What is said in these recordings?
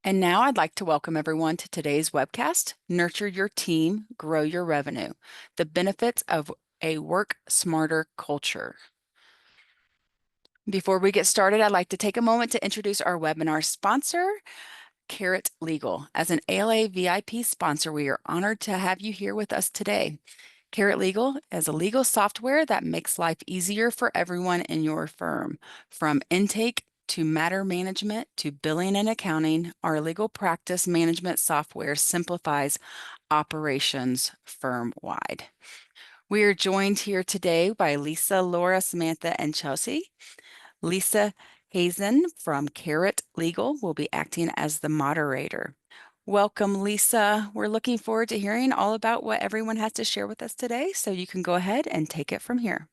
And now I'd like to welcome everyone to today's webcast, Nurture Your Team, Grow Your Revenue, the benefits of a work smarter culture. Before we get started, I'd like to take a moment to introduce our webinar sponsor, Carrot Legal. As an ALA VIP sponsor, we are honored to have you here with us today. Carrot Legal is a legal software that makes life easier for everyone in your firm. From intake to matter management to billing and accounting, our legal practice management software simplifies operations firm-wide. We are joined here today by Lisa, Laura, Samantha, and Chelsea. Lisa Hazen from Carrot Legal will be acting as the moderator. Welcome, Lisa. We're looking forward to hearing all about what everyone has to share with us today, so you can go ahead and take it from here.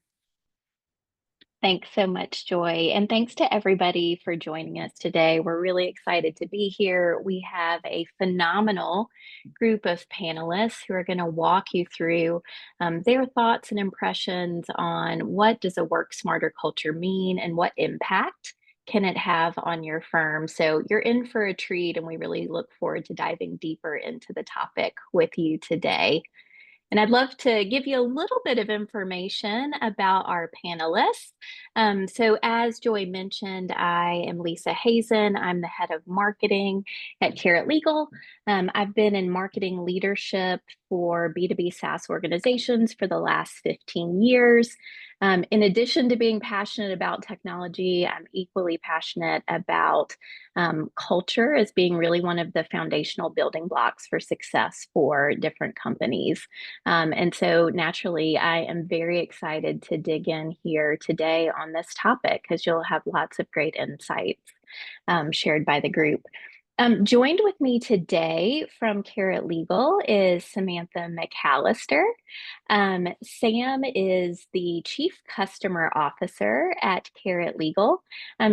Thanks so much, Joy. And thanks to everybody for joining us today. We're really excited to be here. We have a phenomenal group of panelists who are going to walk you through their thoughts and impressions on what does a work smarter culture mean and what impact can it have on your firm. So you're in for a treat, and we really look forward to diving deeper into the topic with you today. And I'd love to give you a little bit of information about our panelists. So as Joy mentioned, I am Lisa Hazen. I'm the head of marketing at Carrot Legal. I've been in marketing leadership for B2B SaaS organizations for the last 15 years. In addition to being passionate about technology, I'm equally passionate about culture as being really one of the foundational building blocks for success for different companies. And so naturally, I am very excited to dig in here today on this topic because you'll have lots of great insights shared by the group. Joined with me today from Carrot Legal is Samantha McAllister. Sam is the Chief Customer Officer at Carrot Legal.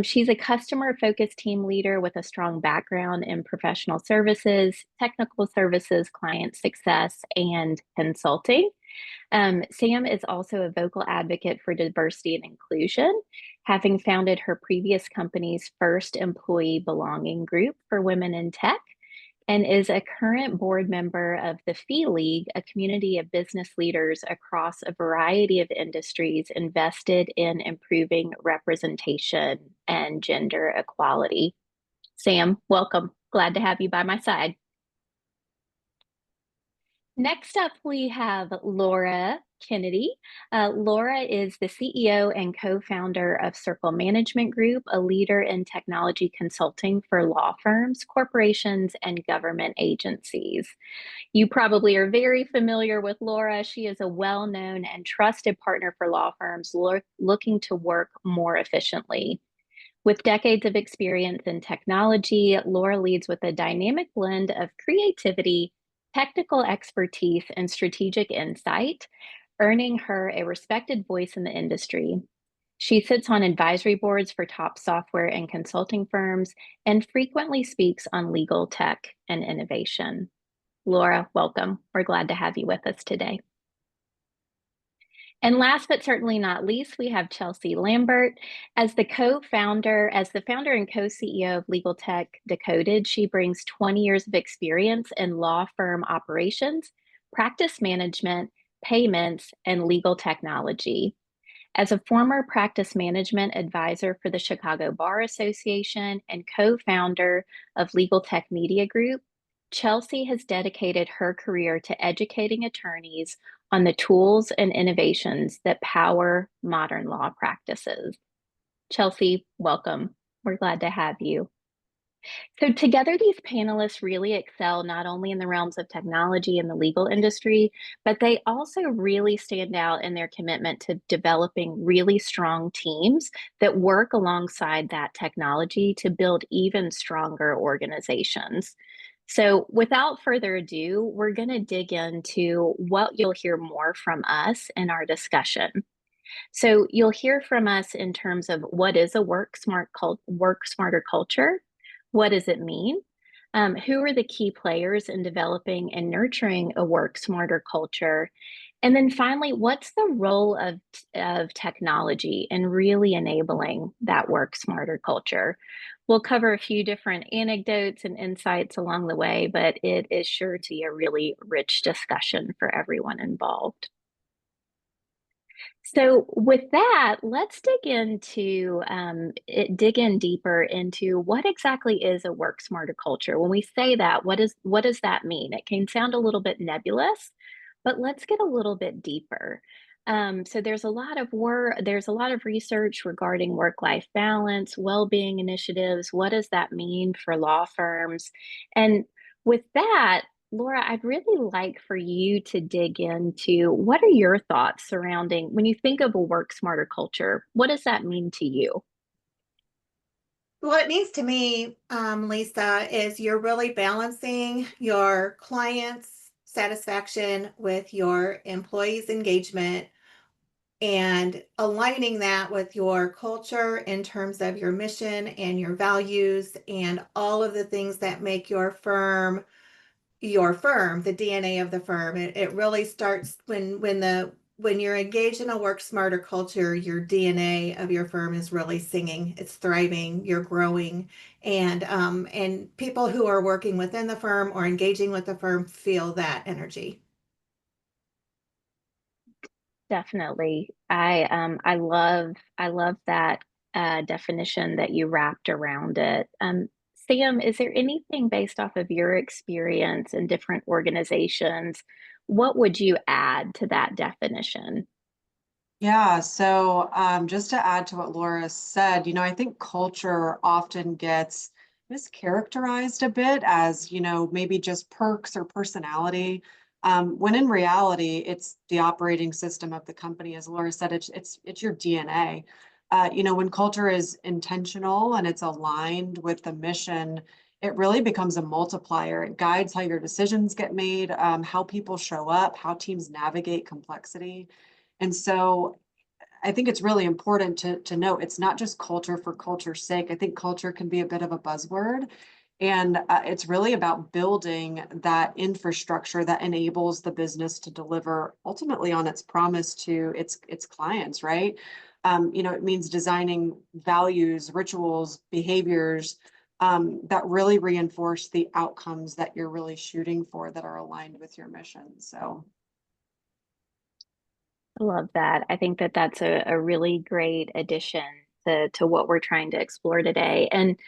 She's a customer-focused team leader with a strong background in professional services, technical services, client success, and consulting. Sam is also a vocal advocate for diversity and inclusion, having founded her previous company's first employee belonging group for women in tech, and is a current board member of the Fee League, a community of business leaders across a variety of industries invested in improving representation and gender equality. Sam, welcome. Glad to have you by my side. Next up, we have Laura Kennedy. Laura is the CEO and co-founder of Circle Management Group, a leader in technology consulting for law firms, corporations, and government agencies. You probably are very familiar with Laura. She is a well-known and trusted partner for law firms looking to work more efficiently. With decades of experience in technology, Laura leads with a dynamic blend of creativity, technical expertise, and strategic insight, earning her a respected voice in the industry. She sits on advisory boards for top software and consulting firms and frequently speaks on legal tech and innovation. Laura, welcome. We're glad to have you with us today. And last but certainly not least, we have Chelsea Lambert. As the founder and co-CEO of Legal Tech Decoded, she brings 20 years of experience in law firm operations, practice management, payments, and legal technology. As a former practice management advisor for the Chicago Bar Association and co-founder of Legal Tech Media Group, Chelsea has dedicated her career to educating attorneys on the tools and innovations that power modern law practices. Chelsea, welcome. We're glad to have you. So together, these panelists really excel not only in the realms of technology and the legal industry, but they also really stand out in their commitment to developing really strong teams that work alongside that technology to build even stronger organizations. So without further ado, we're going to dig into what you'll hear more from us in our discussion. So you'll hear from us in terms of what is a work smarter culture. What does it mean? Who are the key players in developing and nurturing a work smarter culture? And then finally, what's the role of technology in really enabling that work smarter culture? We'll cover a few different anecdotes and insights along the way, but it is sure to be a really rich discussion for everyone involved. So with that, let's dig in deeper into what exactly is a work smarter culture. When we say that, what does that mean? It can sound a little bit nebulous, but let's get a little bit deeper. So there's a lot of research regarding work-life balance, well-being initiatives. What does that mean for law firms? And with that, Laura, I'd really like for you to dig into what are your thoughts surrounding when you think of a work smarter culture, what does that mean to you? What it means to me, Lisa, is you're really balancing your clients' satisfaction with your employees' engagement and aligning that with your culture in terms of your mission and your values and all of the things that make your firm, the DNA of the firm. It really starts when you're engaged in a work smarter culture, your DNA of your firm is really singing, it's thriving, you're growing, and people who are working within the firm or engaging with the firm feel that energy. Definitely. I love that definition that you wrapped around it. Sam, is there anything based off of your experience in different organizations? What would you add to that definition? Yeah, so just to add to what Laura said, I think culture often gets mischaracterized a bit as, maybe just perks or personality, when in reality, it's the operating system of the company. As Laura said, it's your DNA. When culture is intentional and it's aligned with the mission, it really becomes a multiplier. It guides how your decisions get made, how people show up, how teams navigate complexity. And so I think it's really important to note it's not just culture for culture's sake. I think culture can be a bit of a buzzword. And it's really about building that infrastructure that enables the business to deliver ultimately on its promise to its clients, right? It means designing values, rituals, behaviors that really reinforce the outcomes that you're really shooting for that are aligned with your mission. So I love that. I think that that's a really great addition to what we're trying to explore today. And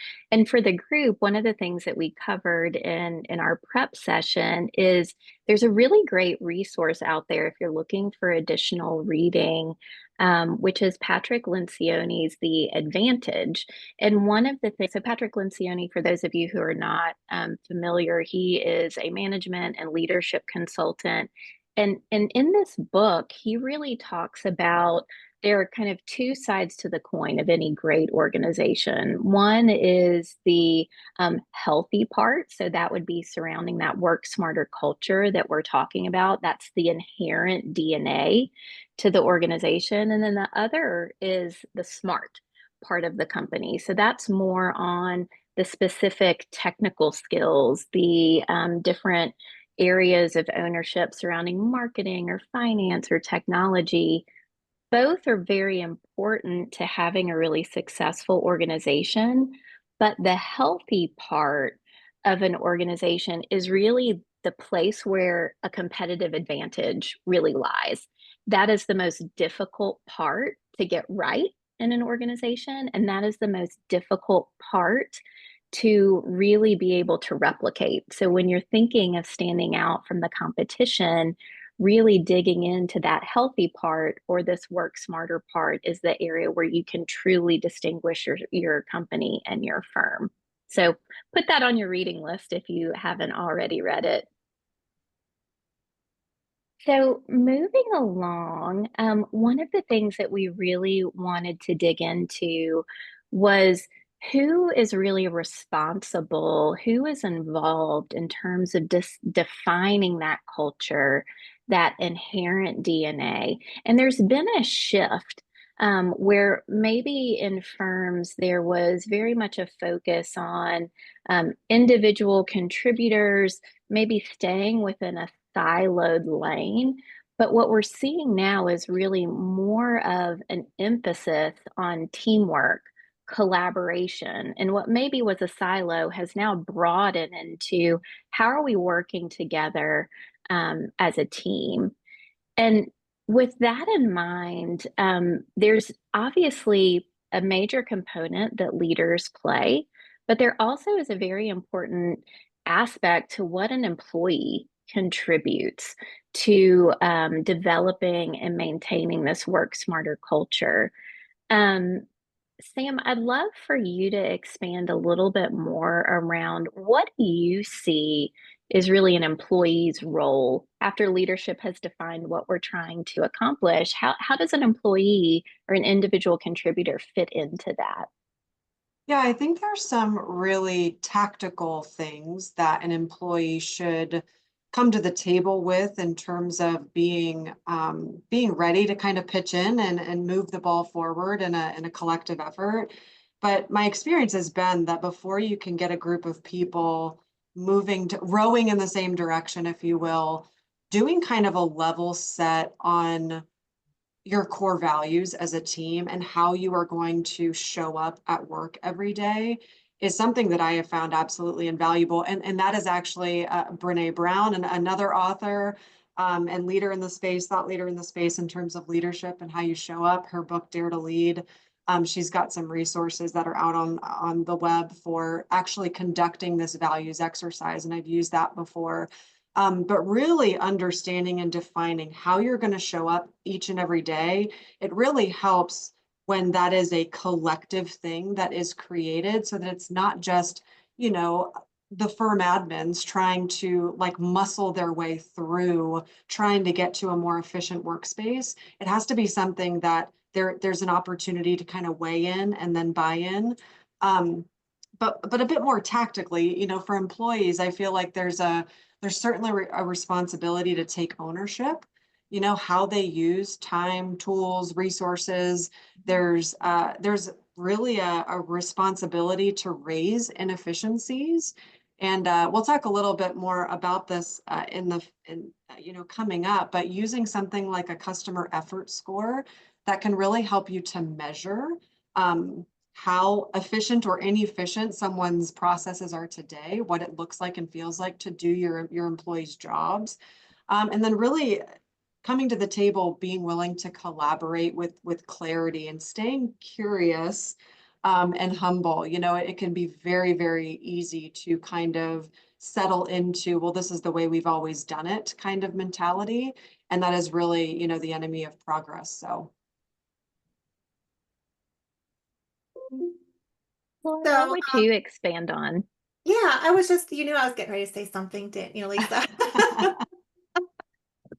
for the group, one of the things that we covered in our prep session is there's a really great resource out there if you're looking for additional reading, which is Patrick Lencioni's The Advantage. And one of the things, so Patrick Lencioni, for those of you who are not familiar, he is a management and leadership consultant and in this book, he really talks about there are kind of two sides to the coin of any great organization. One is the healthy part. So that would be surrounding that work smarter culture that we're talking about. That's the inherent DNA to the organization. And then the other is the smart part of the company. So that's more on the specific technical skills, the different areas of ownership surrounding marketing or finance or technology, both are very important to having a really successful organization. But the healthy part of an organization is really the place where a competitive advantage really lies. That is the most difficult part to get right in an organization. And that is the most difficult part to really be able to replicate. So when you're thinking of standing out from the competition, really digging into that healthy part or this work smarter part is the area where you can truly distinguish your company and your firm. So put that on your reading list if you haven't already read it. So, moving along, one of the things that we really wanted to dig into was who is really responsible, who is involved in terms of defining that culture, that inherent DNA. And there's been a shift where maybe in firms there was very much a focus on individual contributors, maybe staying within a siloed lane. But what we're seeing now is really more of an emphasis on teamwork, collaboration, and what maybe was a silo has now broadened into how are we working together as a team. And with that in mind, there's obviously a major component that leaders play, but there also is a very important aspect to what an employee contributes to developing and maintaining this work smarter culture. Um, Sam, I'd love for you to expand a little bit more around what you see is really an employee's role after leadership has defined what we're trying to accomplish. How does an employee or an individual contributor fit into that? Yeah, I think there's some really tactical things that an employee should come to the table with in terms of being ready to kind of pitch in and move the ball forward in a collective effort. But my experience has been that before you can get a group of people moving to rowing in the same direction, if you will, doing kind of a level set on your core values as a team and how you are going to show up at work every day is something that I have found absolutely invaluable. And that is actually Brene Brown, and another author and leader in the space, thought leader in the space in terms of leadership and how you show up. Her book, Dare to Lead. She's got some resources that are out on the web for actually conducting this values exercise. And I've used that before. But really understanding and defining how you're going to show up each and every day, it really helps when that is a collective thing that is created so that it's not just, you know, the firm admins trying to like muscle their way through trying to get to a more efficient workspace. It has to be something that there's an opportunity to kind of weigh in and then buy in. Um, but a bit more tactically, you know, for employees, I feel like there's certainly a responsibility to take ownership, you know, how they use time, tools, resources. There's really a responsibility to raise inefficiencies. And we'll talk a little bit more about this you know, coming up, but using something like a customer effort score that can really help you to measure um, how efficient or inefficient someone's processes are today, what it looks like and feels like to do your employees' jobs, and then really coming to the table, being willing to collaborate with clarity and staying curious and humble. You know, it can be very, very easy to kind of settle into, well, this is the way we've always done it kind of mentality. And that is really, you know, the enemy of progress. So. Laura, what So, would you expand on? yeah, I was just, you knew I was getting ready to say something, didn't you, Lisa?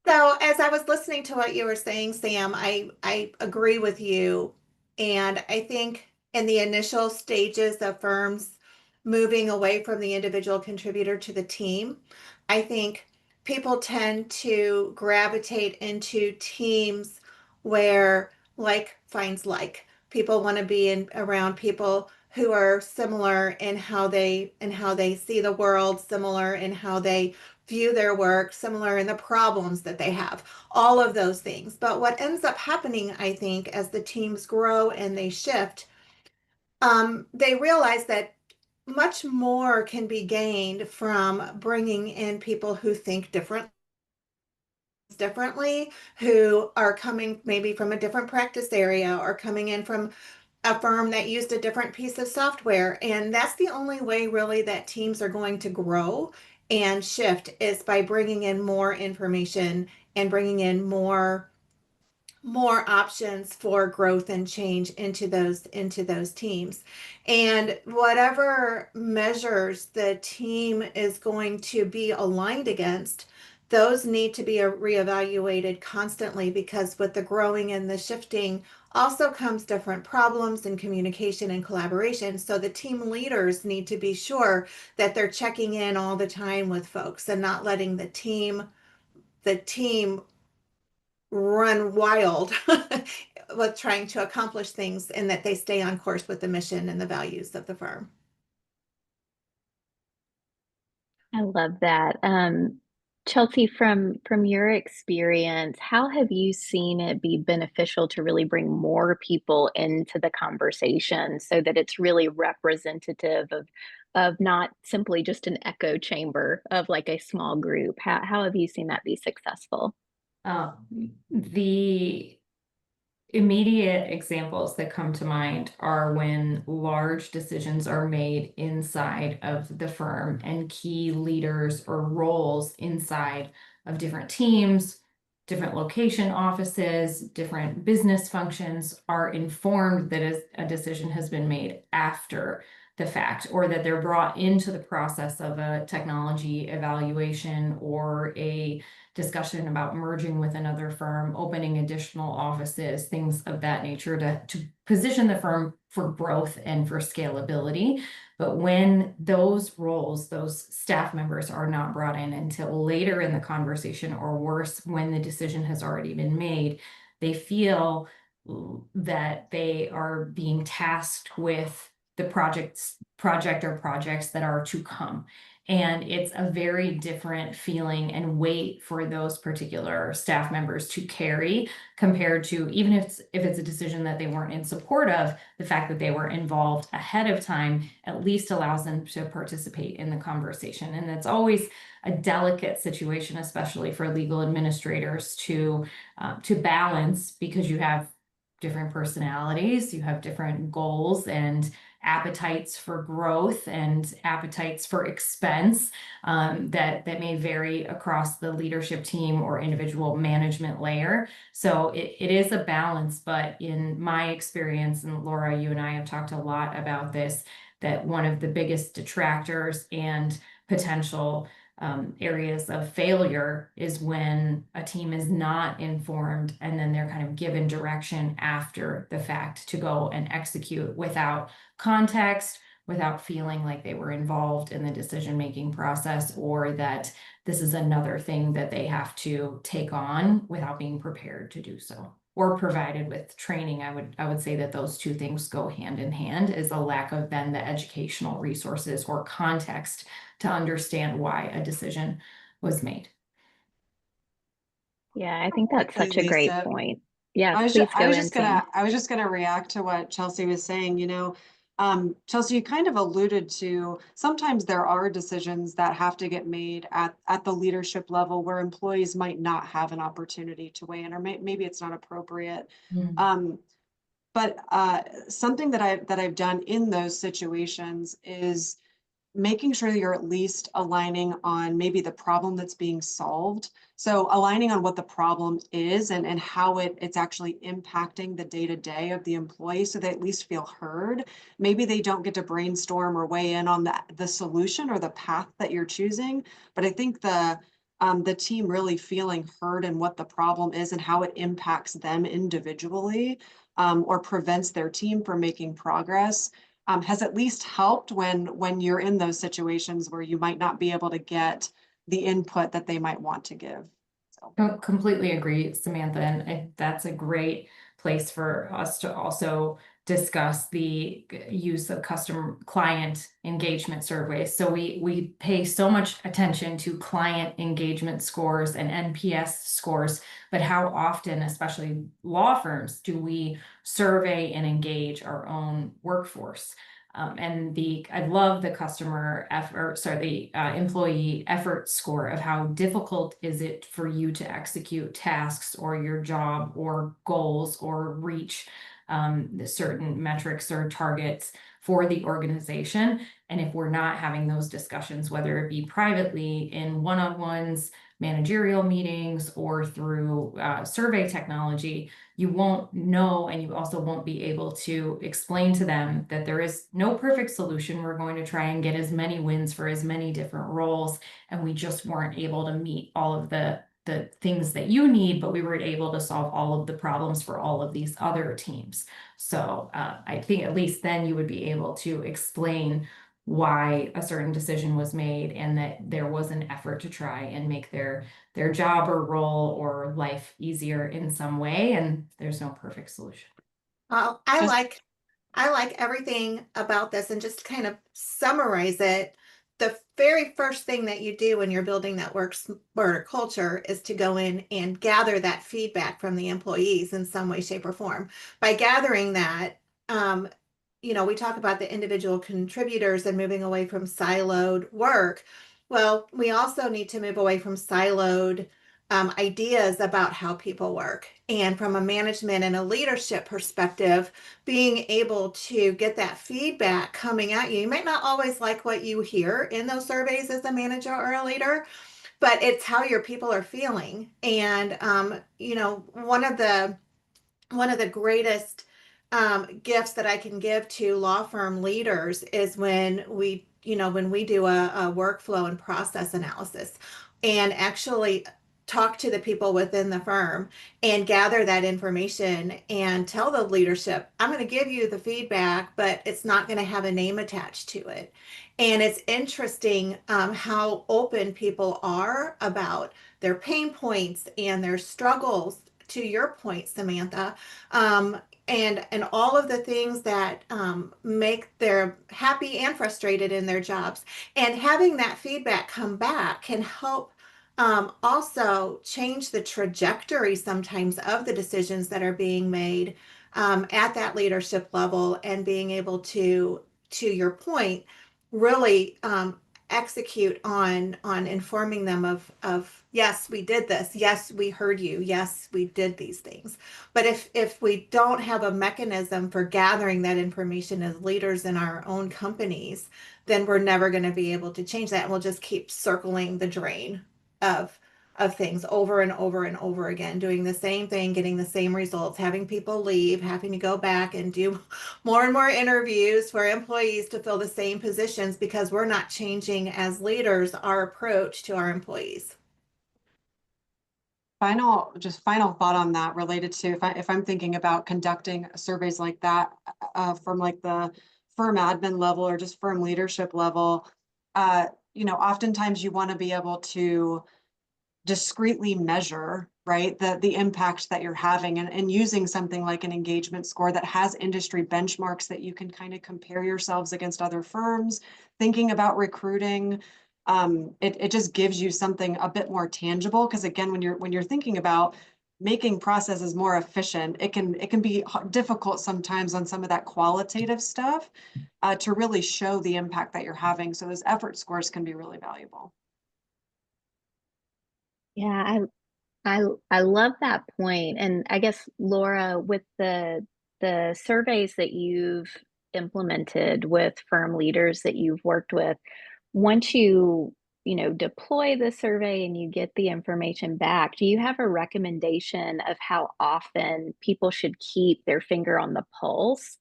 So as I was listening to what you were saying, Sam, I agree with you. And I think in the initial stages of firms moving away from the individual contributor to the team, I think people tend to gravitate into teams where like finds like. People want to be in around people who are similar in how they see the world, similar in how they view their work, similar in the problems that they have, all of those things. But what ends up happening, I think, as the teams grow and they shift, they realize that much more can be gained from bringing in people who think differently, who are coming maybe from a different practice area or coming in from a firm that used a different piece of software. And that's the only way really that teams are going to grow and shift is by bringing in more information and bringing in more options for growth and change into those teams. And whatever measures the team is going to be aligned against, those need to be reevaluated constantly because with the growing and the shifting also comes different problems in communication and collaboration. So the team leaders need to be sure that they're checking in all the time with folks and not letting the team run wild with trying to accomplish things and that they stay on course with the mission and the values of the firm. I love that. Chelsea, from your experience, how have you seen it be beneficial to really bring more people into the conversation so that it's really representative of not simply just an echo chamber of like a small group? How have you seen that be successful? The immediate examples that come to mind are when large decisions are made inside of the firm and key leaders or roles inside of different teams, different location offices, different business functions are informed that a decision has been made after the fact, or that they're brought into the process of a technology evaluation or a discussion about merging with another firm, opening additional offices, things of that nature to position the firm for growth and for scalability. But when those roles, those staff members are not brought in until later in the conversation, or worse, when the decision has already been made, they feel that they are being tasked with the project or projects that are to come. And it's a very different feeling and weight for those particular staff members to carry compared to, even if it's a decision that they weren't in support of, the fact that they were involved ahead of time at least allows them to participate in the conversation. And it's always a delicate situation, especially for legal administrators to balance, because you have different personalities, you have different goals and appetites for growth and appetites for expense, that may vary across the leadership team or individual management layer. So it is a balance, but in my experience, and Laura, you and I have talked a lot about this, that one of the biggest detractors and potential areas of failure is when a team is not informed and then they're kind of given direction after the fact to go and execute without context, without feeling like they were involved in the decision-making process, or that this is another thing that they have to take on without being prepared to do so, or provided with training. I would say that those two things go hand in hand, is a lack of then the educational resources or context to understand why a decision was made. Yeah, I think that's Quickly, such a great Lisa. point. Yeah, please go in, Sam. I was just gonna react to what Chelsea was saying, Chelsea, you kind of alluded to, sometimes there are decisions that have to get made at the leadership level where employees might not have an opportunity to weigh in, or maybe it's not appropriate. Um, but something that I've done in those situations is making sure that you're at least aligning on maybe the problem that's being solved. So aligning on what the problem is and how it's actually impacting the day-to-day of the employee, so they at least feel heard. Maybe they don't get to brainstorm or weigh in on the solution or the path that you're choosing, but I think the team really feeling heard and what the problem is and how it impacts them individually, or prevents their team from making progress, has at least helped when you're in those situations where you might not be able to get the input that they might want to give. So. Completely agree, Samantha, and that's a great place for us to also discuss the use of customer client engagement surveys. So we pay so much attention to client engagement scores and NPS scores, but how often, especially law firms, do we survey and engage our own workforce? And I love the employee effort score of how difficult is it for you to execute tasks or your job or goals or reach certain metrics or targets for the organization. And if we're not having those discussions, whether it be privately in one-on-ones, managerial meetings, or through survey technology, you won't know, and you also won't be able to explain to them that there is no perfect solution. We're going to try and get as many wins for as many different roles, and we just weren't able to meet all of the things that you need, but we were able to solve all of the problems for all of these other teams. So I think at least then you would be able to explain why a certain decision was made and that there was an effort to try and make their job or role or life easier in some way, and there's no perfect solution. Well, I like everything about this, and just to kind of summarize it, the very first thing that you do when you're building that work smarter culture is to go in and gather that feedback from the employees in some way, shape, or form. By gathering that, um, we talk about the individual contributors and moving away from siloed work. Well, we also need to move away from siloed ideas about how people work. And from a management and a leadership perspective, being able to get that feedback coming at you. You might not always like what you hear in those surveys as a manager or a leader, but it's how your people are feeling. And, one of the greatest gifts that I can give to law firm leaders is when we do a workflow and process analysis and actually talk to the people within the firm and gather that information and tell the leadership, I'm going to give you the feedback, but it's not going to have a name attached to it. And it's interesting how open people are about their pain points and their struggles, to your point, Samantha, um, and all of the things that make them happy and frustrated in their jobs. And having that feedback come back can help also change the trajectory sometimes of the decisions that are being made at that leadership level, and being able to your point, really execute on informing them of yes, we did this, yes, we heard you, yes, we did these things. But if we don't have a mechanism for gathering that information as leaders in our own companies, then we're never going to be able to change that, and we'll just keep circling the drain of of things over and over and over again, doing the same thing, getting the same results, having people leave, having to go back and do more and more interviews for employees to fill the same positions because we're not changing as leaders our approach to our employees. Final thought on that related to if I'm thinking about conducting surveys like that from like the firm admin level or just firm leadership level, oftentimes you want to be able to discreetly measure, right, the impact that you're having, and using something like an engagement score that has industry benchmarks that you can kind of compare yourselves against other firms, thinking about recruiting. It just gives you something a bit more tangible, because again, when you're thinking about making processes more efficient, it can be difficult sometimes on some of that qualitative stuff to really show the impact that you're having. So those effort scores can be really valuable. Yeah, I love that point. And I guess Laura, with the surveys that you've implemented with firm leaders that you've worked with, once you deploy the survey and you get the information back, do you have a recommendation of how often people should keep their finger on the pulse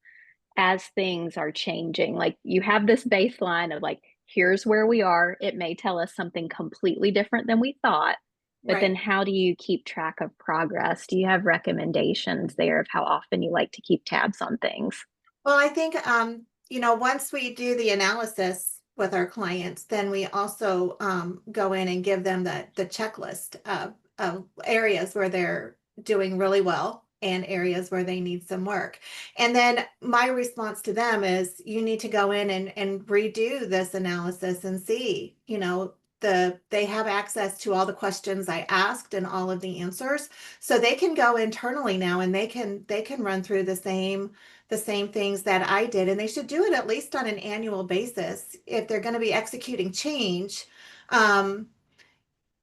as things are changing? Like, you have this baseline of like, here's where we are. It may tell us something completely different than we thought, but then Right. how do you keep track of progress? Do you have recommendations there of how often you like to keep tabs on things? Well, I think once we do the analysis with our clients, then we also go in and give them the checklist of areas where they're doing really well and areas where they need some work. And then my response to them is, you need to go in and redo this analysis and see, they have access to all the questions I asked and all of the answers. So they can go internally now and they can run through the same things that I did, and they should do it at least on an annual basis if they're going to be executing change. Um,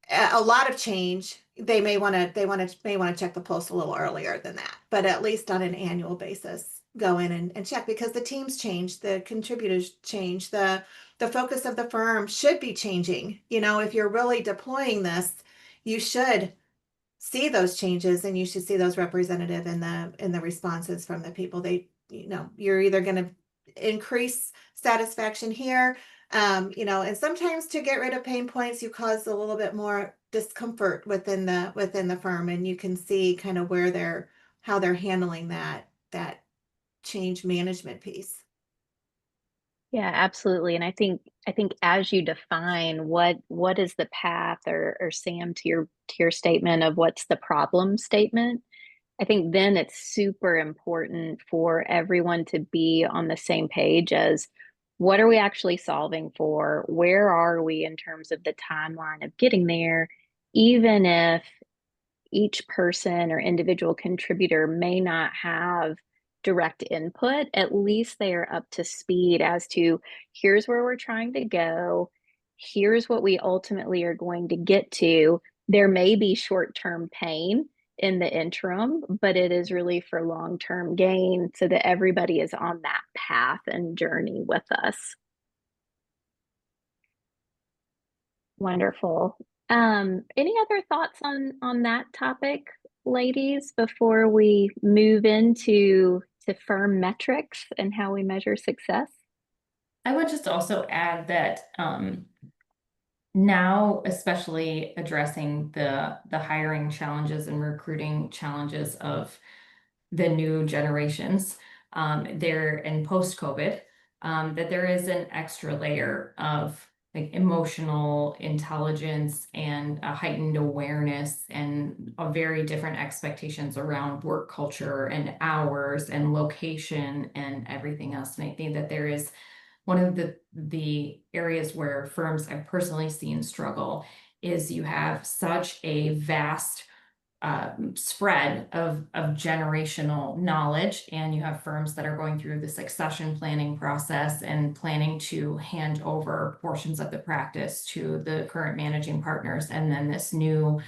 a lot of change, they may want to check the pulse a little earlier than that, but at least on an annual basis, go in and check, because the teams change, the contributors change, the focus of the firm should be changing. If you're really deploying this, you should see those changes, and you should see those representative in the responses from the people. You're either going to increase satisfaction here, and sometimes to get rid of pain points, you cause a little bit more discomfort within the firm, and you can see kind of how they're handling that change management piece. Yeah, absolutely. And I think as you define what is the path, or Sam, to your statement of what's the problem statement, I think then it's super important for everyone to be on the same page as what are we actually solving for? Where are we in terms of the timeline of getting there? Even if each person or individual contributor may not have direct input, at least they are up to speed as to here's where we're trying to go, here's what we ultimately are going to get to. There may be short term pain in the interim, but it is really for long term gain so that everybody is on that path and journey with us. Wonderful. Any other thoughts on that topic, ladies, before we move into to firm metrics and how we measure success? I would just also add that now, especially addressing the hiring challenges and recruiting challenges of the new generations, there and post-COVID, that there is an extra layer of like emotional intelligence and a heightened awareness and a very different expectations around work culture and hours and location and everything else. And I think that there is one of the areas where firms I've personally seen struggle is you have such a vast spread of generational knowledge, and you have firms that are going through the succession planning process and planning to hand over portions of the practice to the current managing partners, and then this new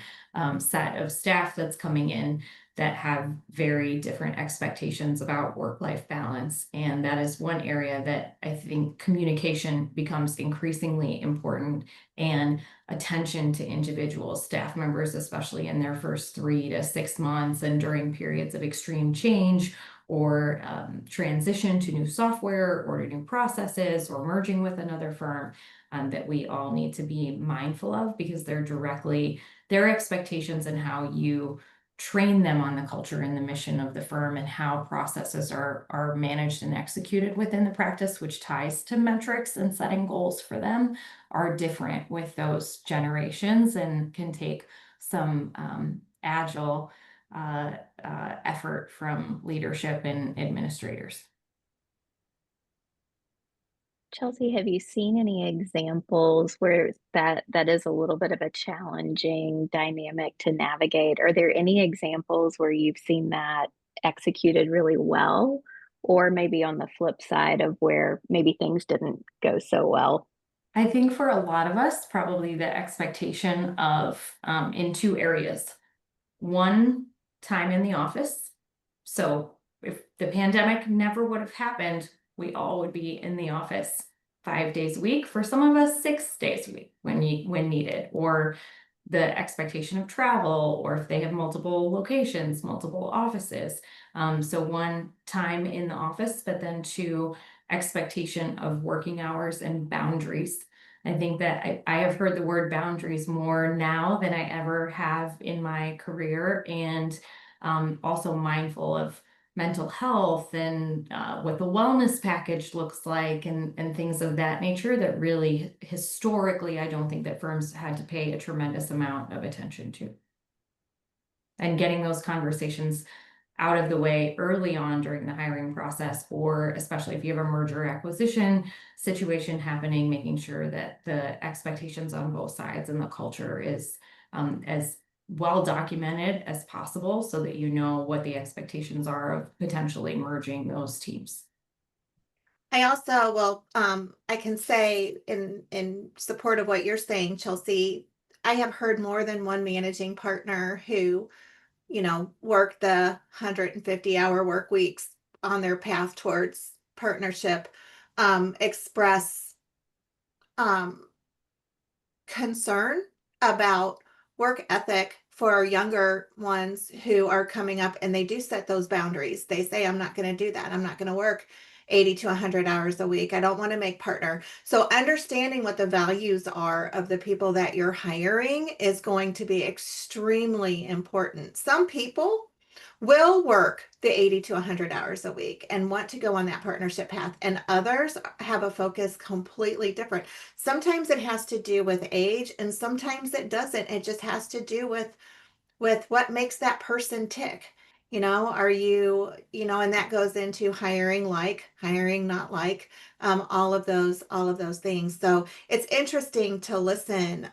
set of staff that's coming in that have very different expectations about work-life balance. And that is one area that I think communication becomes increasingly important, and attention to individual staff members, especially in their first 3 to 6 months and during periods of extreme change or transition to new software or to new processes or merging with another firm, that we all need to be mindful of, because they're directly their expectations and how you train them on the culture and the mission of the firm and how processes are managed and executed within the practice, which ties to metrics and setting goals for them, are different with those generations and can take some agile effort from leadership and administrators. Chelsea, have you seen any examples where that is a little bit of a challenging dynamic to navigate? Are there any examples where you've seen that executed really well, or maybe on the flip side of where maybe things didn't go so well? I think for a lot of us, probably the expectation of in two areas. One, time in the office. So if the pandemic never would have happened, we all would be in the office 5 days a week. For some of us, 6 days a week when needed, or the expectation of travel, or if they have multiple locations, multiple offices. So one, time in the office, but then two, expectation of working hours and boundaries. I think that I have heard the word boundaries more now than I ever have in my career, and also mindful of mental health and what the wellness package looks like, and things of that nature that really historically I don't think that firms had to pay a tremendous amount of attention to. And getting those conversations out of the way early on during the hiring process, or especially if you have a merger acquisition situation happening, making sure that the expectations on both sides and the culture is as well documented as possible, so that you know what the expectations are of potentially merging those teams. I also will, I can say in support of what you're saying, Chelsea, I have heard more than one managing partner who, work the 150-hour work weeks on their path towards partnership, express concern about work ethic for our younger ones who are coming up, and they do set those boundaries. They say, I'm not going to do that. I'm not going to work 80 to 100 hours a week. I don't want to make partner. So understanding what the values are of the people that you're hiring is going to be extremely important. Some people will work the 80 to 100 hours a week and want to go on that partnership path, and others have a focus completely different. Sometimes it has to do with age, and sometimes it doesn't. It just has to do with what makes that person tick. Are you, and that goes into hiring, hiring, not like, all of those things. So it's interesting to listen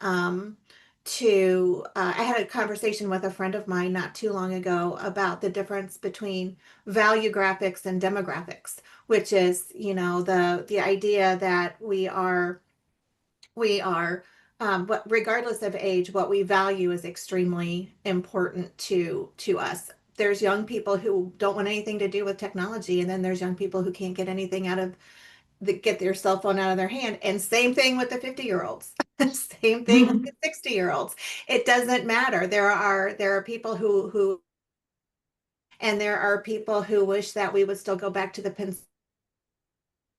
to. I had a conversation with a friend of mine not too long ago about the difference between value graphics and demographics, which is, the idea that we are but regardless of age, what we value is extremely important to us. There's young people who don't want anything to do with technology, and then there's young people who can't get anything out of get their cell phone out of their hand. And same thing with the 50-year-olds. Same thing with the 60-year-olds. It doesn't matter. There are people who and there are people who wish that we would still go back to the pen,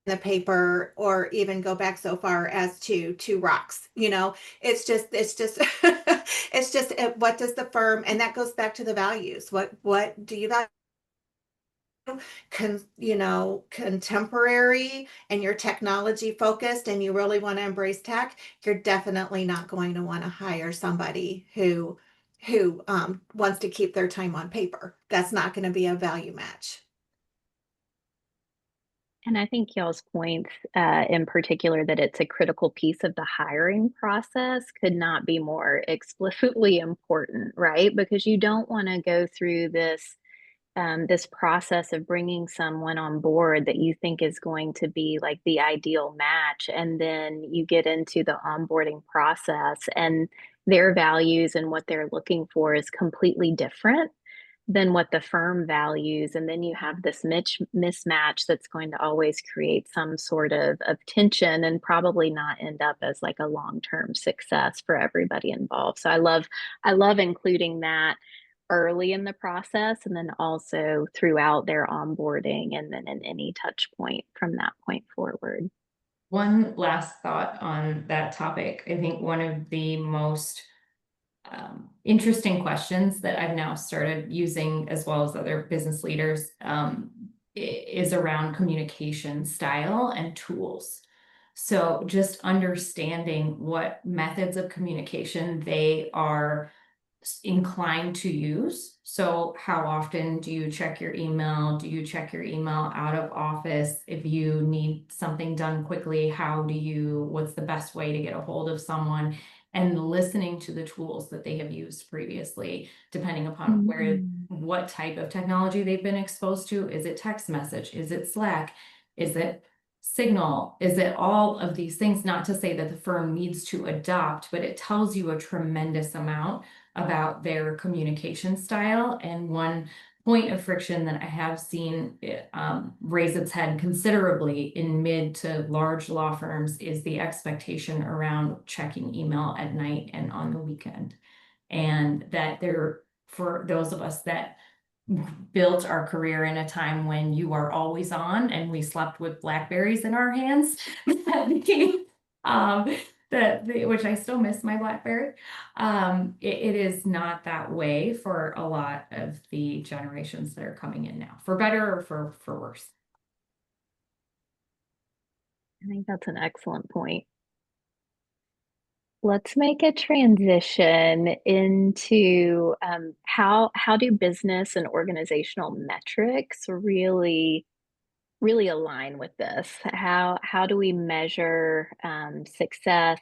the paper, or even go back so far as to rocks. It's just it's just what does the firm, and that goes back to the values. What do you value? Contemporary, and you're technology focused and you really want to embrace tech, you're definitely not going to want to hire somebody who wants to keep their time on paper. That's not going to be a value match. And I think y'all's points, in particular, that it's a critical piece of the hiring process could not be more explicitly important, right? Because you don't want to go through this process of bringing someone on board that you think is going to be like the ideal match, and then you get into the onboarding process, and their values and what they're looking for is completely different than what the firm values. And then you have this mismatch that's going to always create some sort of tension and probably not end up as like a long-term success for everybody involved. So I love including that early in the process, and then also throughout their onboarding, and then in any touch point from that point forward. One last thought on that topic. I think one of the most interesting questions that I've now started using, as well as other business leaders, is around communication style and tools. So just understanding what methods of communication they are inclined to use. So how often do you check your email? Do you check your email out of office? If you need something done quickly, what's the best way to get a hold of someone? And listening to the tools that they have used previously, depending upon what type of technology they've been exposed to. Is it text message? Is it Slack? Is it Signal? Is it all of these things? Not to say that the firm needs to adopt, but it tells you a tremendous amount about their communication style. And one point of friction that I have seen raise its head considerably in mid to large law firms is the expectation around checking email at night and on the weekend. And that for those of us that built our career in a time when you are always on and we slept with Blackberries in our hands, that became which I still miss my Blackberry. It is not that way for a lot of the generations that are coming in now, for better or for worse. I think that's an excellent point. Let's make a transition into how do business and organizational metrics really align with this? How do we measure success?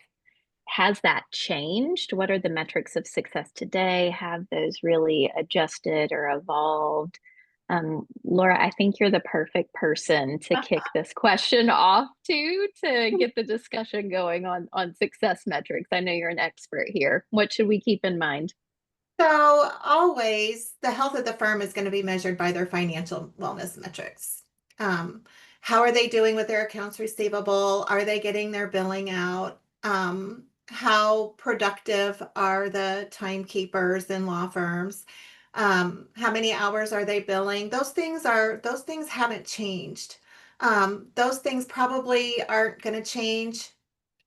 Has that changed? What are the metrics of success today? Have those really adjusted or evolved? Laura, I think you're the perfect person to kick this question off to get the discussion going on success metrics. I know you're an expert here. What should we keep in mind? So always the health of the firm is going to be measured by their financial wellness metrics. How are they doing with their accounts receivable? Are they getting their billing out? How productive are the timekeepers in law firms? How many hours are they billing? Those things haven't changed. Those things probably aren't going to change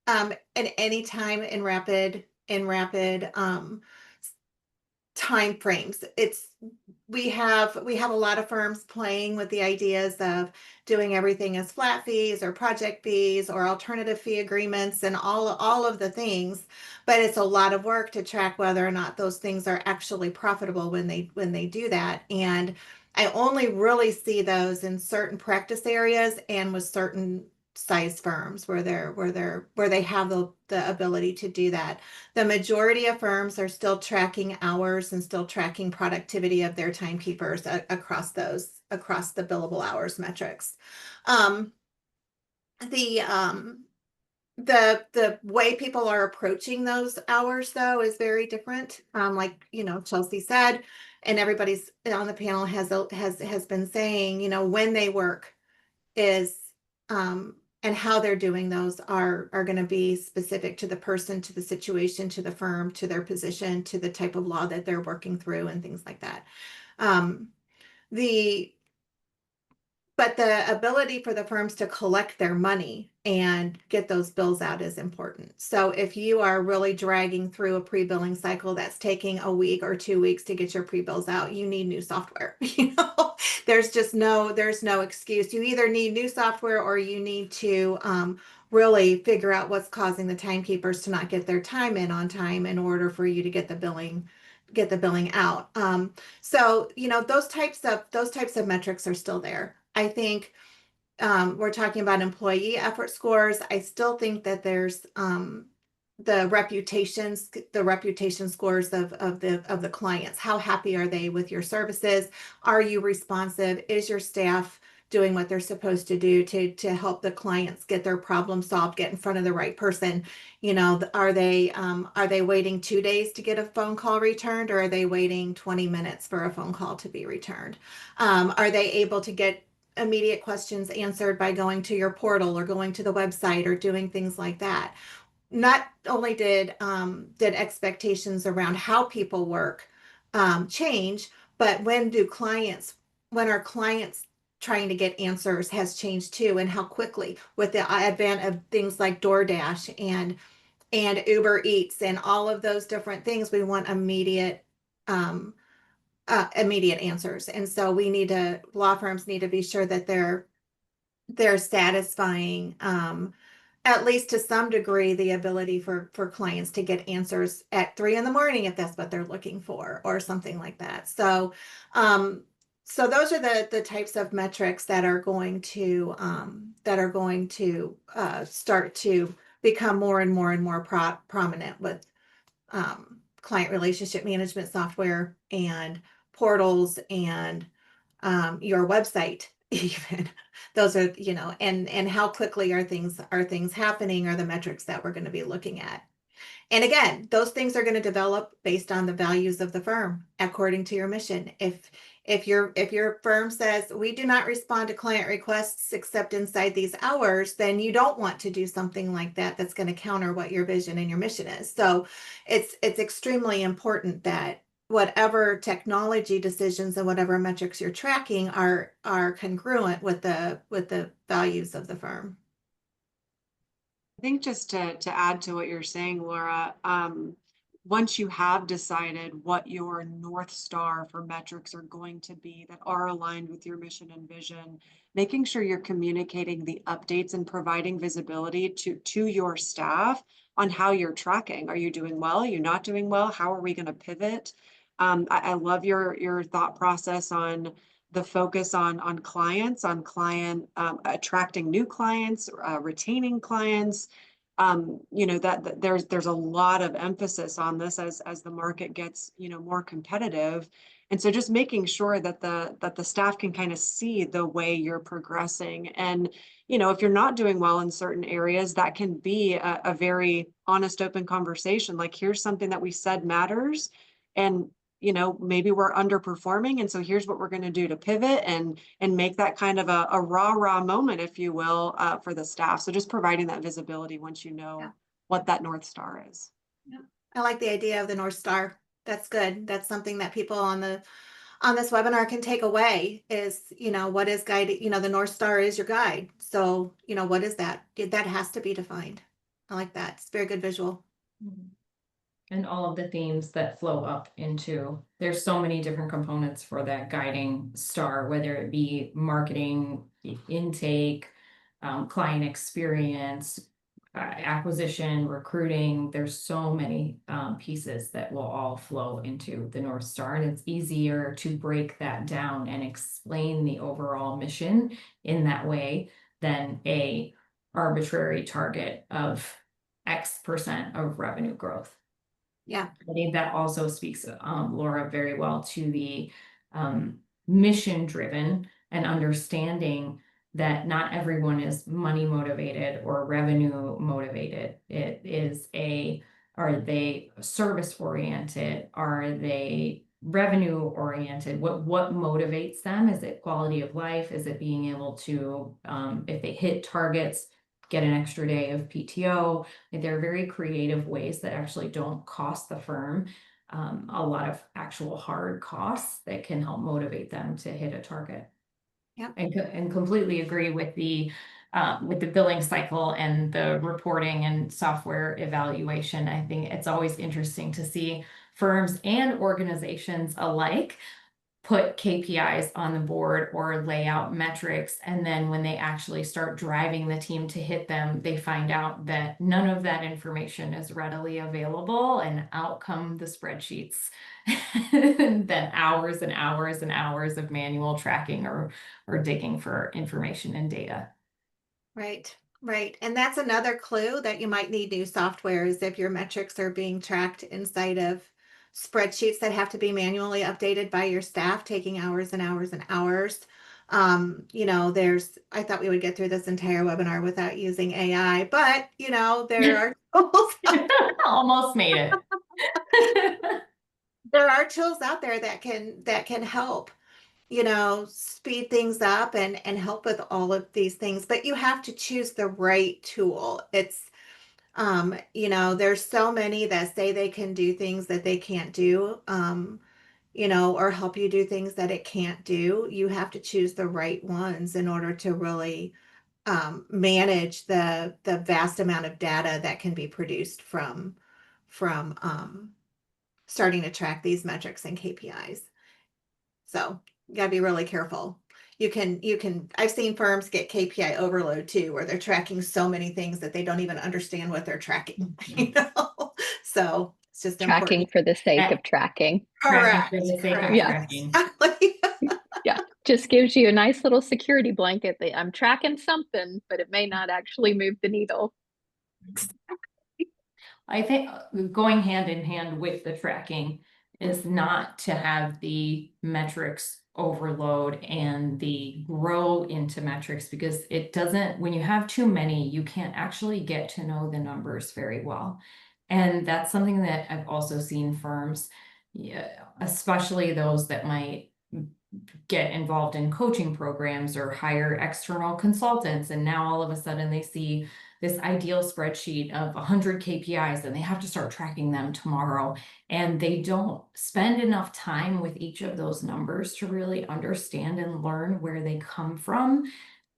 at any time in rapid time frames. We have a lot of firms playing with the ideas of doing everything as flat fees or project fees or alternative fee agreements and all of the things, but it's a lot of work to track whether or not those things are actually profitable when they do that. And I only really see those in certain practice areas and with certain size firms where they have the ability to do that. The majority of firms are still tracking hours and still tracking productivity of their timekeepers across the billable hours metrics. Um, the um, the way people are approaching those hours though is very different. Like, Chelsea said, and everybody's on the panel has been saying, when they work is and how they're doing those are going to be specific to the person, to the situation, to the firm, to their position, to the type of law that they're working through and things like that. The But the ability for the firms to collect their money and get those bills out is important. So if you are really dragging through a pre-billing cycle that's taking a week or 2 weeks to get your pre-bills out, you need new software. There's no excuse. You either need new software or you need to really figure out what's causing the timekeepers to not get their time in on time in order for you to get the billing out. So those types of metrics are still there. I think we're talking about employee effort scores. I still think that there's the reputation scores of the clients. How happy are they with your services? Are you responsive? Is your staff doing what they're supposed to do to help the clients get their problem solved, get in front of the right person? Are they waiting 2 days to get a phone call returned, or are they waiting 20 minutes for a phone call to be returned? Are they able to get immediate questions answered by going to your portal or going to the website or doing things like that? Not only did expectations around how people work change, but when our clients trying to get answers has changed too, and how quickly with the advent of things like DoorDash and Uber Eats and all of those different things, we want immediate answers. And so law firms need to be sure that they're satisfying, at least to some degree, the ability for clients to get answers at 3 a.m. if that's what they're looking for, or something like that. So those are the types of metrics that are going to start to become more and more and more prominent with client relationship management software and portals and your website even. Those are, and how quickly are things happening, are the metrics that we're going to be looking at. And again, those things are going to develop based on the values of the firm according to your mission. If your firm says we do not respond to client requests except inside these hours, then you don't want to do something like that that's going to counter what your vision and your mission is. So it's extremely important that whatever technology decisions and whatever metrics you're tracking are congruent with the values of the firm. I think just to add to what you're saying, Laura, once you have decided what your North Star for metrics are going to be that are aligned with your mission and vision, making sure you're communicating the updates and providing visibility to your staff on how you're tracking. Are you doing well? Are you not doing well? How are we going to pivot? I love your thought process on the focus on clients, on client attracting new clients, retaining clients. That there's a lot of emphasis on this as the market gets more competitive, and so just making sure that the staff can kind of see the way you're progressing. And if you're not doing well in certain areas, that can be a very honest, open conversation. Like, here's something that we said matters, and maybe we're underperforming. And so here's what we're going to do to pivot and make that kind of a rah moment, if you will, for the staff. So just providing that visibility once you know what that North Star is. Yeah. I like the idea of the North Star. That's good. That's something that people on this webinar can take away is, what is guiding, the North Star is your guide. So, what is that? That has to be defined. I like that. It's a very good visual. Mhm. And all of the themes that flow up into, there's so many different components for that guiding star, whether it be marketing, intake, client experience, acquisition, recruiting. There's so many pieces that will all flow into the North Star, and it's easier to break that down and explain the overall mission in that way than a arbitrary target of X% of revenue growth. Yeah. I think that also speaks, Laura, very well to the mission driven and understanding that not everyone is money motivated or revenue motivated. It is are they service oriented? Are they revenue oriented? What motivates them? Is it quality of life? Is it being able to, if they hit targets, get an extra day of PTO? There are very creative ways that actually don't cost the firm a lot of actual hard costs that can help motivate them to hit a target. Yep. And completely agree with the billing cycle and the reporting and software evaluation. I think it's always interesting to see firms and organizations alike put KPIs on the board or lay out metrics. And then when they actually start driving the team to hit them, they find out that none of that information is readily available, and out come the spreadsheets. Then hours and hours and hours of manual tracking or digging for information and data. Right. Right. And that's another clue that you might need new software is if your metrics are being tracked inside of spreadsheets that have to be manually updated by your staff, taking hours and hours and hours. I thought we would get through this entire webinar without using AI, but there are tools. Almost made it. There are tools out there that can help, speed things up and help with all of these things, but you have to choose the right tool. There's so many that say they can do things that they can't do, or help you do things that it can't do. You have to choose the right ones in order to really manage the vast amount of data that can be produced from starting to track these metrics and KPIs. So you gotta be really careful. I've seen firms get KPI overload too, where they're tracking so many things that they don't even understand what they're tracking, So it's just Tracking important. for the sake of tracking. Tracking Correct. for the sake of Correct. Yeah. tracking. Exactly. Yeah, just gives you a nice little security blanket that I'm tracking something, but it may not actually move the needle. I think going hand in hand with the tracking is not to have the metrics overload and the grow into metrics, because it doesn't, when you have too many, you can't actually get to know the numbers very well. And that's something that I've also seen firms, especially those that might get involved in coaching programs or hire external consultants. And now all of a sudden they see this ideal spreadsheet of 100 KPIs and they have to start tracking them tomorrow. And they don't spend enough time with each of those numbers to really understand and learn where they come from.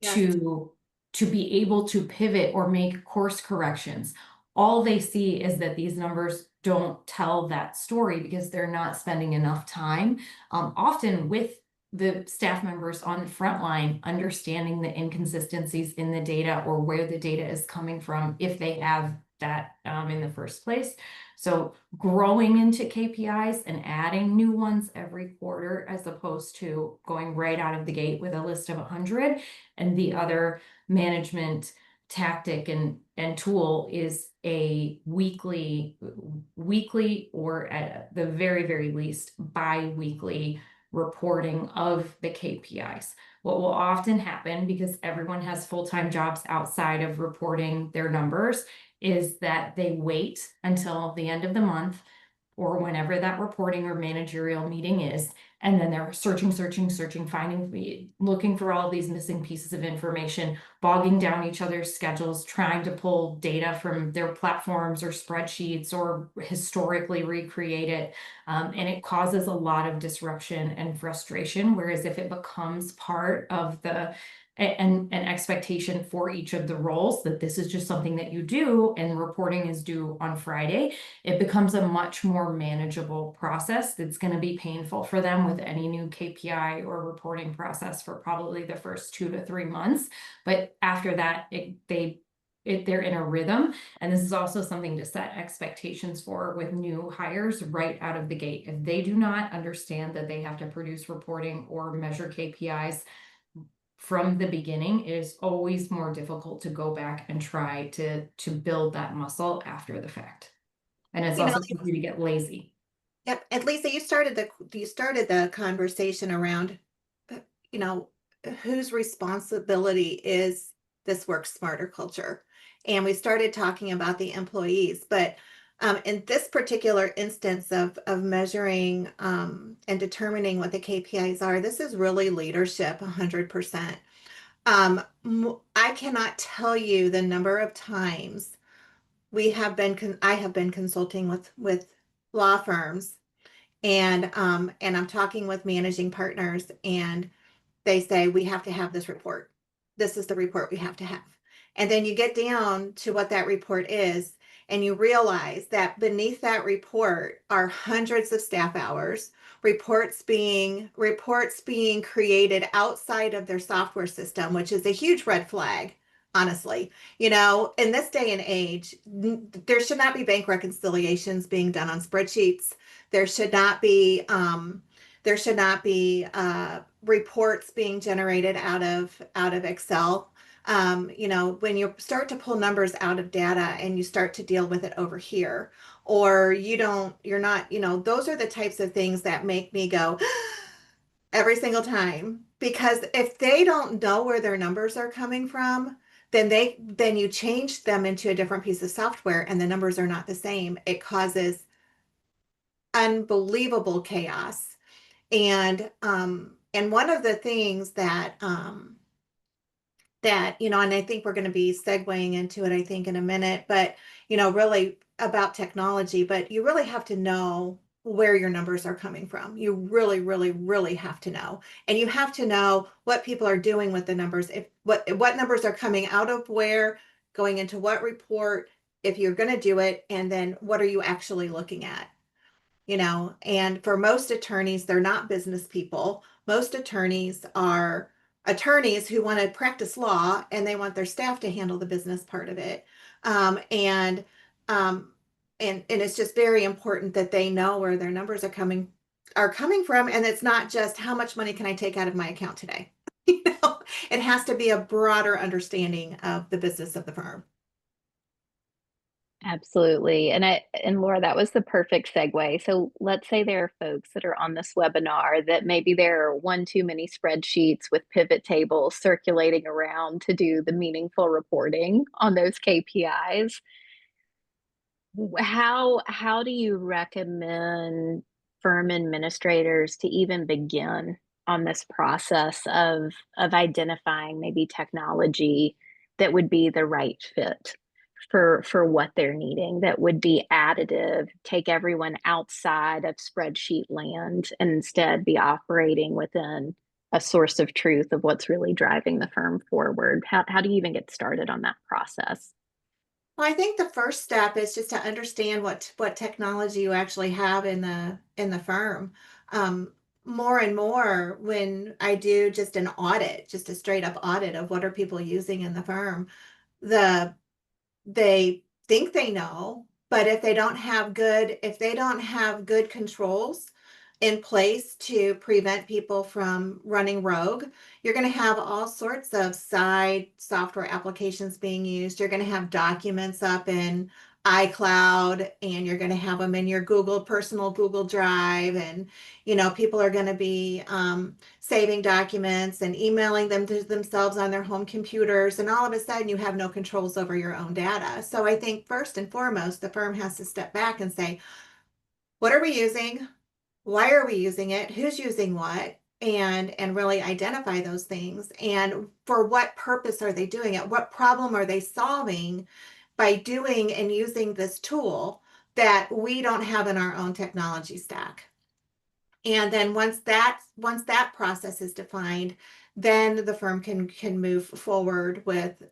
Yes. To be able to pivot or make course corrections. All they see is that these numbers don't tell that story because they're not spending enough time, often with the staff members on the front line, understanding the inconsistencies in the data or where the data is coming from, if they have that in the first place. So growing into KPIs and adding new ones every quarter, as opposed to going right out of the gate with a list of 100. And the other management tactic and tool is a weekly or at the very, very least bi-weekly reporting of the KPIs. What will often happen, because everyone has full-time jobs outside of reporting their numbers, is that they wait until the end of the month or whenever that reporting or managerial meeting is, and then they're searching, looking for all of these missing pieces of information, bogging down each other's schedules, trying to pull data from their platforms or spreadsheets or historically recreate it. And it causes a lot of disruption and frustration. Whereas if it becomes part of the an expectation for each of the roles, that this is just something that you do and reporting is due on Friday, it becomes a much more manageable process that's going to be painful for them with any new KPI or reporting process for probably the first 2 to 3 months. But after that, they're in a rhythm. And this is also something to set expectations for with new hires right out of the gate. If they do not understand that they have to produce reporting or measure KPIs from the beginning, it is always more difficult to go back and try to build that muscle after the fact. And it's You know, also easy to get lazy. yep. And Lisa, you started the conversation around, you know, whose responsibility is this work smarter culture, and we started talking about the employees. But in this particular instance of measuring and determining what the KPIs are, this is really leadership, 100%. I cannot tell you the number of times I have been consulting with law firms, and I'm talking with managing partners, and they say, we have to have this report. This is the report we have to have. And then you get down to what that report is, and you realize that beneath that report are hundreds of staff hours, reports being created outside of their software system, which is a huge red flag, honestly. You know, in this day and age, there should not be bank reconciliations being done on spreadsheets. There should not be reports being generated out of Excel. You know, when you start to pull numbers out of data and you start to deal with it over here, or you're not, you know, those are the types of things that make me go every single time. Because if they don't know where their numbers are coming from, then you change them into a different piece of software and the numbers are not the same. It causes unbelievable chaos. And one of the things that, you know, and I think we're going to be segueing into it, I think, in a minute, but, you know, really about technology, but you really have to know where your numbers are coming from. You really, really, really have to know. And you have to know what people are doing with the numbers, if what numbers are coming out of where, going into what report, if you're going to do it, and then what are you actually looking at? You know, and for most attorneys, they're not business people. Most attorneys are attorneys who want to practice law and they want their staff to handle the business part of it. Um, and um, and it's just very important that they know where their numbers are coming from, and it's not just how much money can I take out of my account today. You know, it has to be a broader understanding of the business of the firm. Absolutely. And Laura, that was the perfect segue. So let's say there are folks that are on this webinar that maybe there are one too many spreadsheets with pivot tables circulating around to do the meaningful reporting on those KPIs. How do you recommend firm administrators to even begin on this process of identifying maybe technology that would be the right fit for what they're needing, that would be additive, take everyone outside of spreadsheet land and instead be operating within a source of truth of what's really driving the firm forward? How do you even get started on that process? Well, I think the first step is just to understand what technology you actually have in the firm. More and more, when I do just an audit, just a straight up audit of what are people using in the firm, the they think they know, but if they don't have good controls in place to prevent people from running rogue, you're going to have all sorts of side software applications being used. You're going to have documents up in iCloud, and you're going to have them in your personal Google Drive, and you know, people are going to be saving documents and emailing them to themselves on their home computers, and all of a sudden you have no controls over your own data. So I think first and foremost, the firm has to step back and say, what are we using? Why are we using it? Who's using what? And really identify those things. And for what purpose are they doing it? What problem are they solving by doing and using this tool that we don't have in our own technology stack? And then once that process is defined, then the firm can move forward with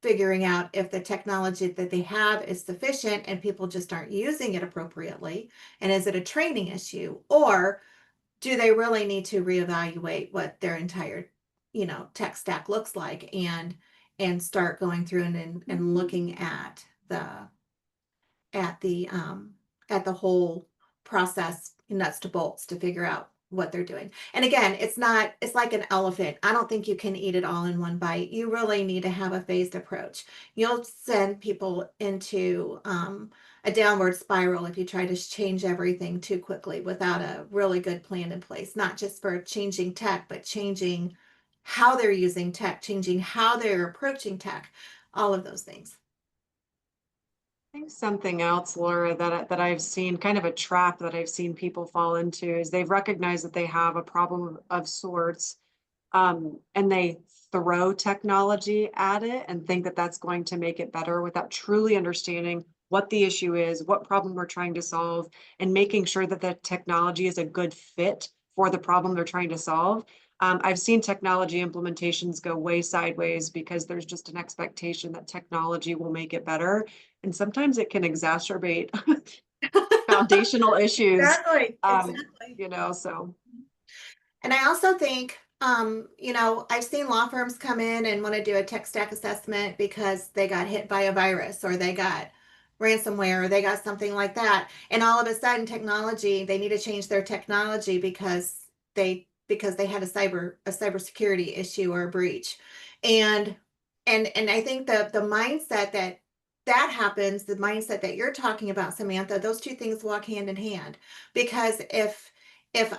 figuring out if the technology that they have is sufficient and people just aren't using it appropriately. And is it a training issue? Or do they really need to reevaluate what their entire, tech stack looks like and start going through and looking at the at the whole process nuts to bolts to figure out what they're doing. And again, it's like an elephant. I don't think you can eat it all in one bite. You really need to have a phased approach. You'll send people into a downward spiral if you try to change everything too quickly without a really good plan in place, not just for changing tech, but changing how they're using tech, changing how they're approaching tech, all of those things. I think something else, Laura, that I've seen, kind of a trap that I've seen people fall into, is they've recognized that they have a problem of sorts, and they throw technology at it and think that that's going to make it better without truly understanding what the issue is, what problem we're trying to solve, and making sure that the technology is a good fit for the problem they're trying to solve. I've seen technology implementations go way sideways because there's just an expectation that technology will make it better. And sometimes it can exacerbate foundational issues, Exactly, exactly. so. And I also think, I've seen law firms come in and want to do a tech stack assessment because they got hit by a virus or they got ransomware or they got something like that. And all of a sudden they need to change their technology because they had a cybersecurity issue or a breach. And and I think the mindset that happens, the mindset that you're talking about, Samantha, those two things walk hand in hand. Because if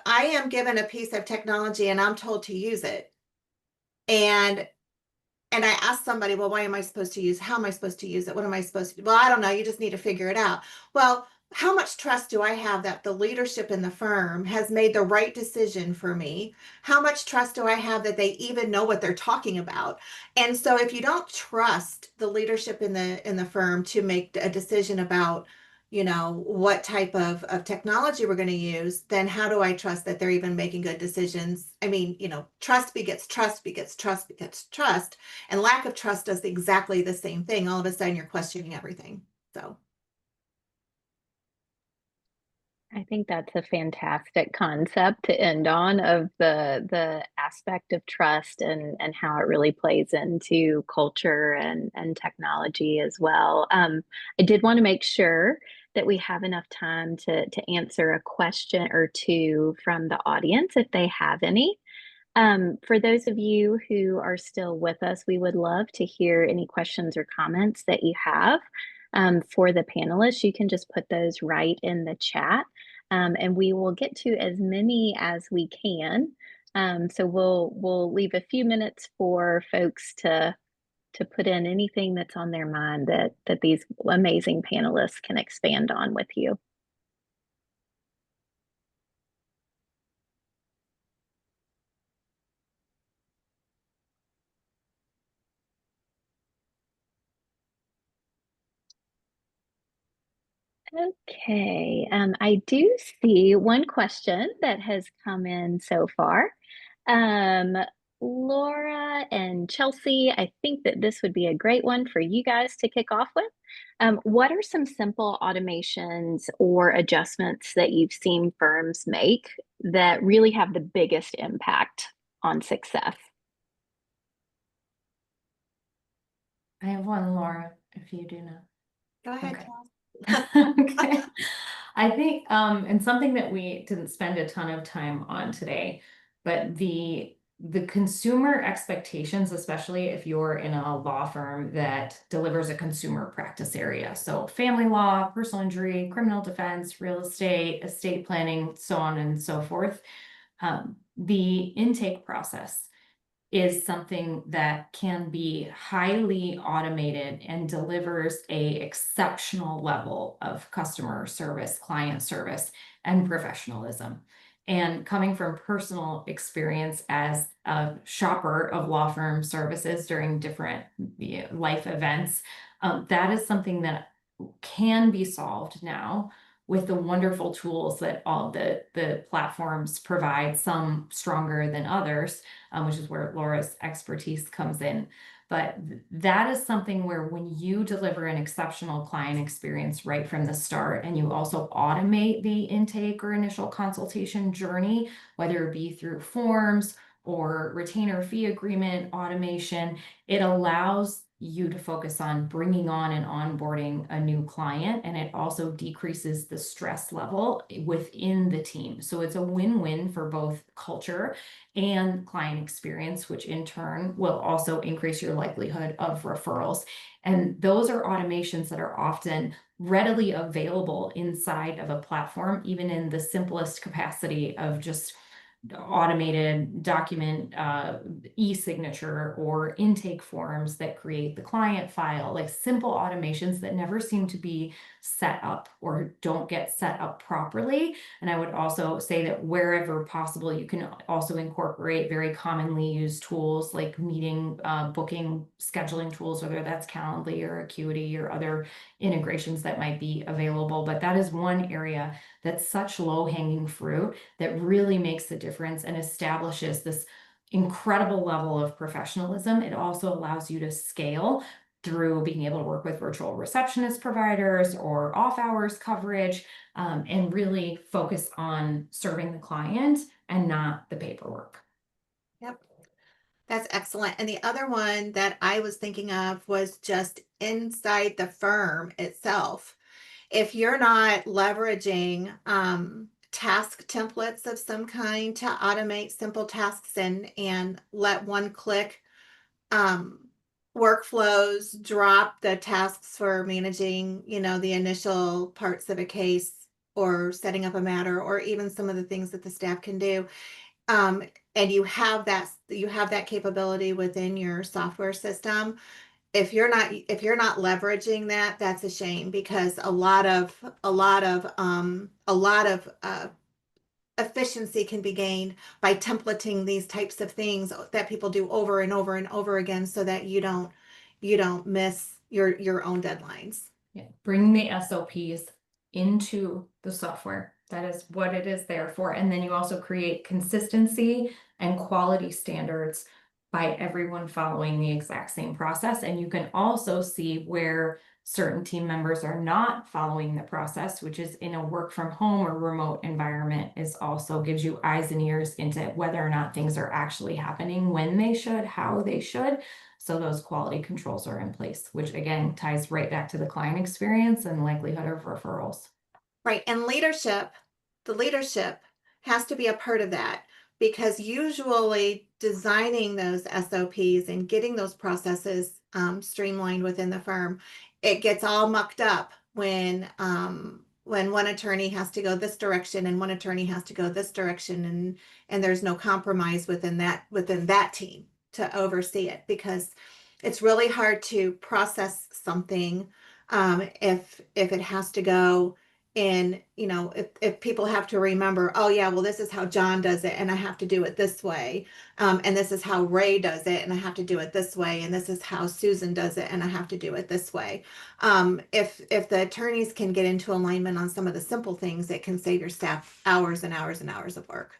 I am given a piece of technology and I'm told to use it, and I ask somebody, well, why am I supposed to use, how am I supposed to use it? What am I supposed to do? Well, I don't know. You just need to figure it out. Well, how much trust do I have that the leadership in the firm has made the right decision for me? How much trust do I have that they even know what they're talking about? And so if you don't trust the leadership in the firm to make a decision about, what type of technology we're going to use, then how do I trust that they're even making good decisions? I mean, trust begets trust begets trust begets trust. And lack of trust does exactly the same thing. All of a sudden, you're questioning everything. So, I think that's a fantastic concept to end on, of the aspect of trust and how it really plays into culture and technology as well. I did want to make sure that we have enough time to answer a question or two from the audience if they have any. For those of you who are still with us, we would love to hear any questions or comments that you have for the panelists. You can just put those right in the chat, and we will get to as many as we can. So we'll leave a few minutes for folks to put in anything that's on their mind that these amazing panelists can expand on with you. Okay, I do see one question that has come in so far. Um, Laura and Chelsea, I think that this would be a great one for you guys to kick off with. What are some simple automations or adjustments that you've seen firms make that really have the biggest impact on success? I have one, Laura, if you do know. go ahead, Okay. Charles. Okay. I think, and something that we didn't spend a ton of time on today, but the consumer expectations, especially if you're in a law firm that delivers a consumer practice area. So family law, personal injury, criminal defense, real estate planning, so on and so forth. The intake process is something that can be highly automated and delivers a exceptional level of customer service, client service, and professionalism. And coming from personal experience as a shopper of law firm services during different life events, that is something that can be solved now with the wonderful tools that all the platforms provide, some stronger than others, which is where Laura's expertise comes in. But that is something where when you deliver an exceptional client experience right from the start, and you also automate the intake or initial consultation journey, whether it be through forms or retainer fee agreement automation, it allows you to focus on bringing on and onboarding a new client, and it also decreases the stress level within the team. So it's a win-win for both culture and client experience, which in turn will also increase your likelihood of referrals. And those are automations that are often readily available inside of a platform, even in the simplest capacity of just automated document e-signature or intake forms that create the client file, like simple automations that never seem to be set up or don't get set up properly. And I would also say that wherever possible, you can also incorporate very commonly used tools like meeting, booking, scheduling tools, whether that's Calendly or Acuity or other integrations that might be available. But that is one area that's such low-hanging fruit that really makes the difference and establishes this incredible level of professionalism. It also allows you to scale through being able to work with virtual receptionist providers or off-hours coverage, and really focus on serving the client and not the paperwork. Yep. That's excellent. And the other one that I was thinking of was just inside the firm itself. If you're not leveraging task templates of some kind to automate simple tasks and let one click workflows drop the tasks for managing, the initial parts of a case or setting up a matter, or even some of the things that the staff can do. And you have that capability within your software system. If you're not leveraging that, that's a shame, because a lot of efficiency can be gained by templating these types of things that people do over and over and over again, so that you don't miss your own deadlines. Yeah, bring the SOPs into the software. That is what it is there for. And then you also create consistency and quality standards by everyone following the exact same process. And you can also see where certain team members are not following the process, which is in a work from home or remote environment, is also gives you eyes and ears into whether or not things are actually happening when they should, how they should. So those quality controls are in place, which again ties right back to the client experience and likelihood of referrals. Right. And the leadership has to be a part of that, because usually designing those SOPs and getting those processes streamlined within the firm, it gets all mucked up when one attorney has to go this direction and one attorney has to go this direction, and there's no compromise within that team to oversee it, because it's really hard to process something if it has to go in, if people have to remember, oh yeah, well, this is how John does it and I have to do it this way, and this is how Ray does it and I have to do it this way, and this is how Susan does it and I have to do it this way. If the attorneys can get into alignment on some of the simple things, it can save your staff hours and hours and hours of work.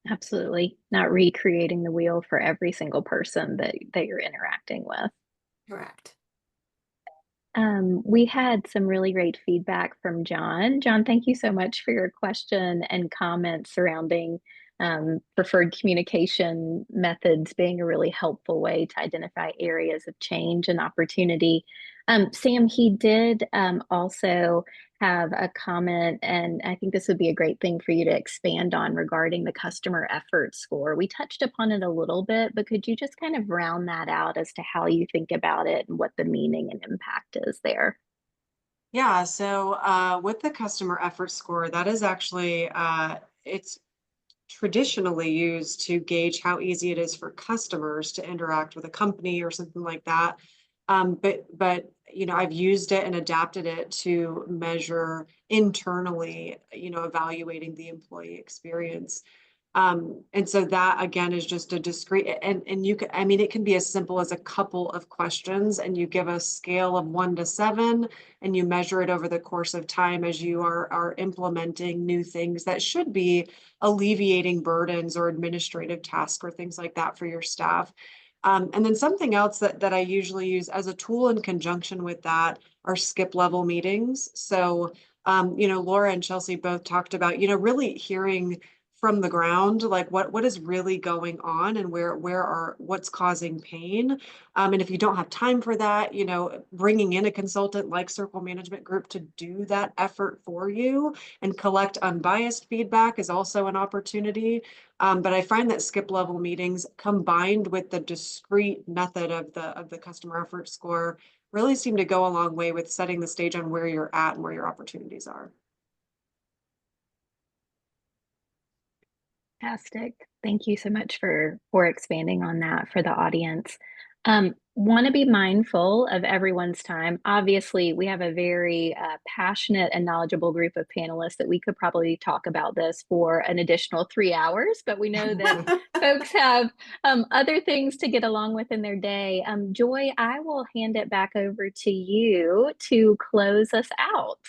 Absolutely. Not recreating the wheel for every single person that you're interacting with. Correct. We had some really great feedback from John. John, thank you so much for your question and comment surrounding preferred communication methods being a really helpful way to identify areas of change and opportunity. Sam, he did also have a comment, and I think this would be a great thing for you to expand on regarding the customer effort score. We touched upon it a little bit, but could you just kind of round that out as to how you think about it and what the meaning and impact is there? Yeah, so with the customer effort score, that is actually it's traditionally used to gauge how easy it is for customers to interact with a company or something like that. But I've used it and adapted it to measure internally, evaluating the employee experience. And so that again is just a discrete, and you can, I mean, it can be as simple as a couple of questions, and you give a scale of 1 to 7, and you measure it over the course of time as you are implementing new things that should be alleviating burdens or administrative tasks or things like that for your staff. And then something else that I usually use as a tool in conjunction with that are skip level meetings. So, you know, Laura and Chelsea both talked about, you know, really hearing from the ground, like what is really going on and what's causing pain. And if you don't have time for that, you know, bringing in a consultant like Circle Management Group to do that effort for you and collect unbiased feedback is also an opportunity. But I find that skip level meetings combined with the discrete method of the customer effort score really seem to go a long way with setting the stage on where you're at and where your opportunities are. Fantastic. Thank you so much for expanding on that for the audience. Want to be mindful of everyone's time. Obviously, we have a very passionate and knowledgeable group of panelists that we could probably talk about this for an additional 3 hours, but we know that folks have other things to get along with in their day. Joy, I will hand it back over to you to close us out.